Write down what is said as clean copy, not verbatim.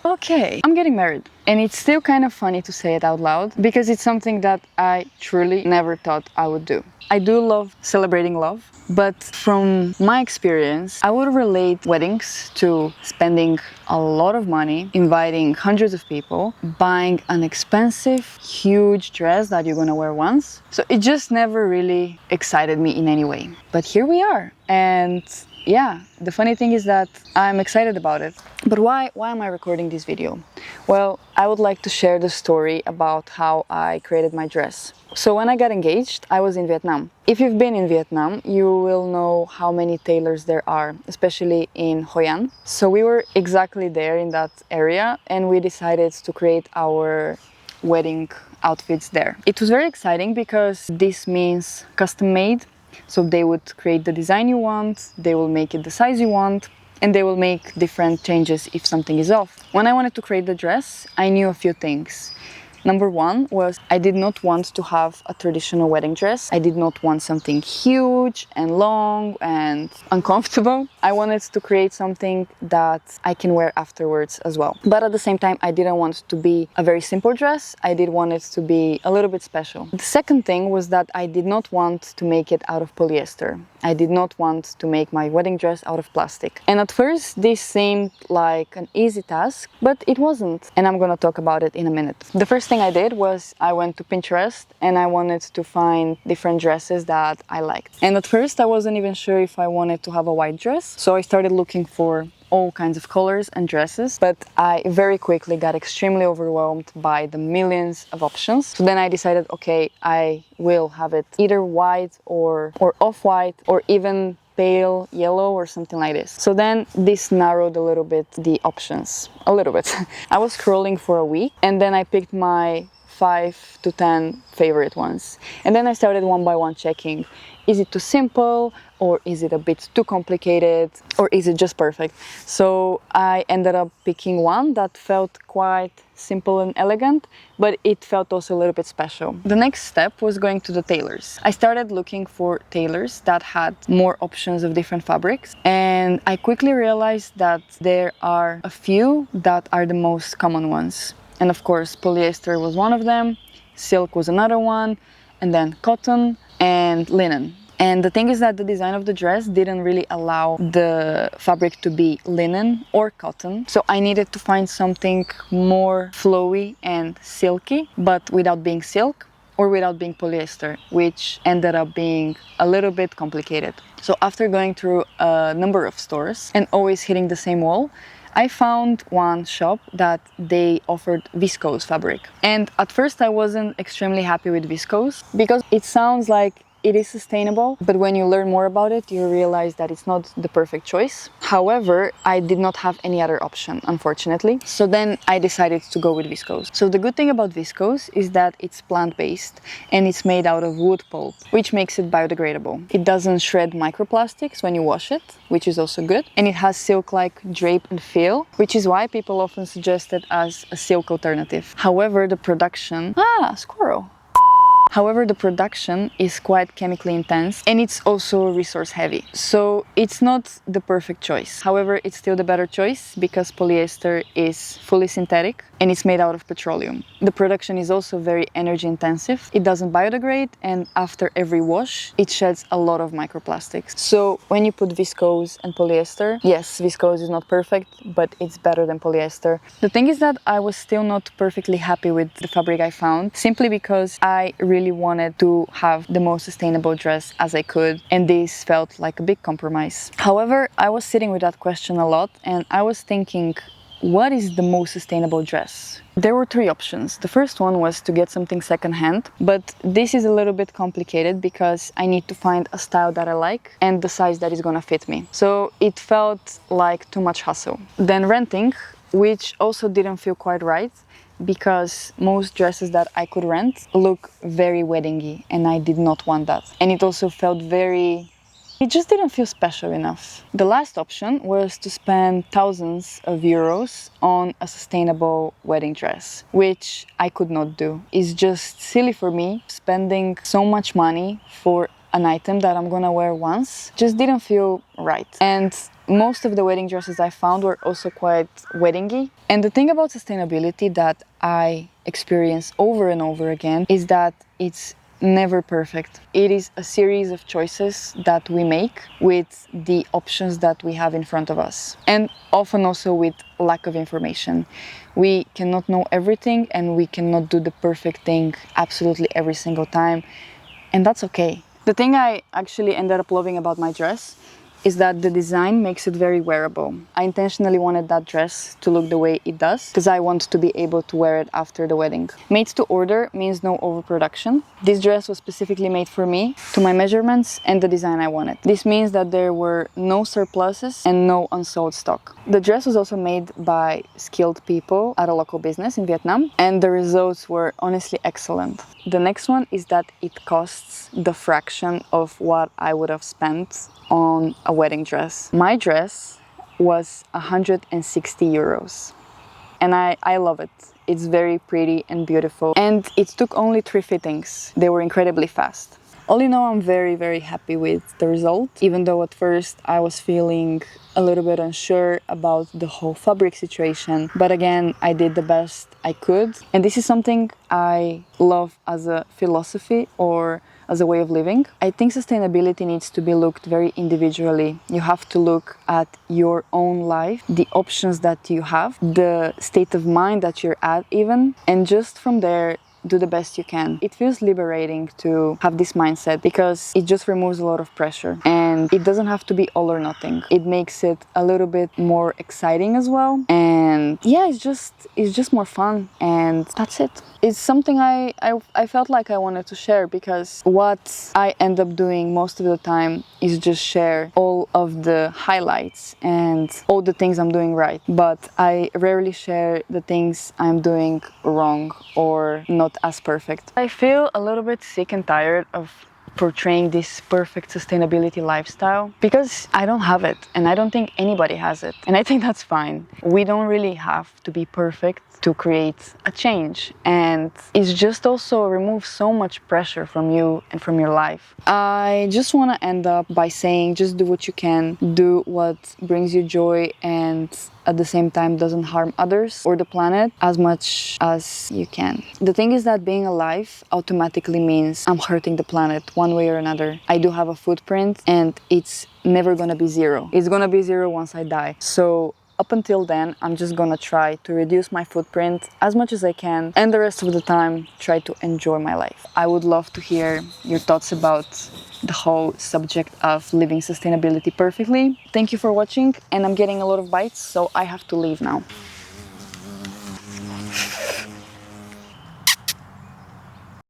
Okay, I'm getting married. And it's still kind of funny to say it out loud because it's something that I truly never thought I would do. I do love celebrating love, but from my experience, I would relate weddings to spending a lot of money, inviting hundreds of people, buying an expensive, huge dress that you're gonna wear once. So it just never really excited me in any way. But here we are. And yeah, the funny thing is that I'm excited about it. But why am I recording this video? Well, I would like to share the story about how I created my dress. So when I got engaged, I was in Vietnam. If you've been in Vietnam, you will know how many tailors there are, especially in Hoi An. So we were exactly there in that area and we decided to create our wedding outfits there. It was very exciting because this means custom made. So they would create the design you want, they will make it the size you want, and they will make different changes if something is off. When I wanted to create the dress, I knew a few things. Number one was I did not want to have a traditional wedding dress. I did not want something huge and long and uncomfortable. I wanted to create something that I can wear afterwards as well. But at the same time, I didn't want it to be a very simple dress. I did want it to be a little bit special. The second thing was that I did not want to make it out of polyester. I did not want to make my wedding dress out of plastic. And at first, this seemed like an easy task, but it wasn't. And I'm gonna talk about it in a minute. The first thing I did was I went to Pinterest and I wanted to find different dresses that I liked. And at first, I wasn't even sure if I wanted to have a white dress. So I started looking for all kinds of colors and dresses, but I very quickly got extremely overwhelmed by the millions of options. So then I decided, okay, I will have it either white or off-white or even pale yellow or something like this. So then this narrowed a little bit the options, a little bit. I was scrolling for a week and then I picked my 5 to 10 favorite ones. And then I started one by one checking, is it too simple or is it a bit too complicated or is it just perfect? So I ended up picking one that felt quite simple and elegant, but it felt also a little bit special. The next step was going to the tailors. I started looking for tailors that had more options of different fabrics, and I quickly realized that there are a few that are the most common ones. And of course, polyester was one of them, silk was another one, and then cotton and linen. And the thing is that the design of the dress didn't really allow the fabric to be linen or cotton. So I needed to find something more flowy and silky, but without being silk or without being polyester, which ended up being a little bit complicated. So after going through a number of stores and always hitting the same wall, I found one shop that they offered viscose fabric. And at first I wasn't extremely happy with viscose because it sounds like it is sustainable, but when you learn more about it, you realize that it's not the perfect choice. However, I did not have any other option, unfortunately. So then I decided to go with viscose. So the good thing about viscose is that it's plant-based and it's made out of wood pulp, which makes it biodegradable. It doesn't shred microplastics when you wash it, which is also good. And it has silk-like drape and feel, which is why people often suggest it as a silk alternative. However, the production... squirrel! However, the production is quite chemically intense and it's also resource heavy. So it's not the perfect choice. However, it's still the better choice because polyester is fully synthetic and it's made out of petroleum. The production is also very energy intensive. It doesn't biodegrade, and after every wash, it sheds a lot of microplastics. So when you put viscose and polyester, yes, viscose is not perfect, but it's better than polyester. The thing is that I was still not perfectly happy with the fabric I found, simply because I really wanted to have the most sustainable dress as I could, and this felt like a big compromise. However, I was sitting with that question a lot, and I was thinking, what is the most sustainable dress? There were 3 options. The first one was to get something secondhand, but this is a little bit complicated because I need to find a style that I like and the size that is gonna fit me. So it felt like too much hassle. Then renting, which also didn't feel quite right, because most dresses that I could rent look very weddingy and I did not want that. And it also felt it just didn't feel special enough. The last option was to spend thousands of euros on a sustainable wedding dress, which I could not do. It's just silly for me spending so much money for an item that I'm gonna wear once just didn't feel right. And most of the wedding dresses I found were also quite weddingy. And the thing about sustainability that I experience over and over again is that it's never perfect. It is a series of choices that we make with the options that we have in front of us, and often also with lack of information. We cannot know everything, and we cannot do the perfect thing absolutely every single time, and that's okay. The thing I actually ended up loving about my dress is that the design makes it very wearable. I intentionally wanted that dress to look the way it does because I want to be able to wear it after the wedding. Made to order means no overproduction. This dress was specifically made for me, to my measurements and the design I wanted. This means that there were no surpluses and no unsold stock. The dress was also made by skilled people at a local business in Vietnam, and the results were honestly excellent. The next one is that it costs the fraction of what I would have spent on a wedding dress. My dress was 160 euros, and I love it. It's very pretty and beautiful, and it took only 3 fittings. They were incredibly fast. All in all, I'm very, very happy with the result, even though at first I was feeling a little bit unsure about the whole fabric situation. But again, I did the best I could. And this is something I love as a philosophy or as a way of living. I think sustainability needs to be looked very individually. You have to look at your own life, the options that you have, the state of mind that you're at even, and just from there, do the best you can. It feels liberating to have this mindset because it just removes a lot of pressure, and it doesn't have to be all or nothing. It makes it a little bit more exciting as well, and yeah, it's just more fun, and that's it. It's something I felt like I wanted to share, because what I end up doing most of the time is just share all of the highlights and all the things I'm doing right, but I rarely share the things I'm doing wrong or not as perfect. I feel a little bit sick and tired of portraying this perfect sustainability lifestyle because I don't have it, and I don't think anybody has it, and I think that's fine. We don't really have to be perfect to create a change, and it's just also removes so much pressure from you and from your life. I just want to end up by saying, just do what you can, do what brings you joy, and at the same time doesn't harm others or the planet as much as you can. The thing is that being alive automatically means I'm hurting the planet one way or another. I do have a footprint, and it's never gonna be zero. It's gonna be zero once I die. So up until then, I'm just gonna try to reduce my footprint as much as I can, and the rest of the time try to enjoy my life. I would love to hear your thoughts about the whole subject of living sustainability perfectly. Thank you for watching, and I'm getting a lot of bites, so I have to leave now.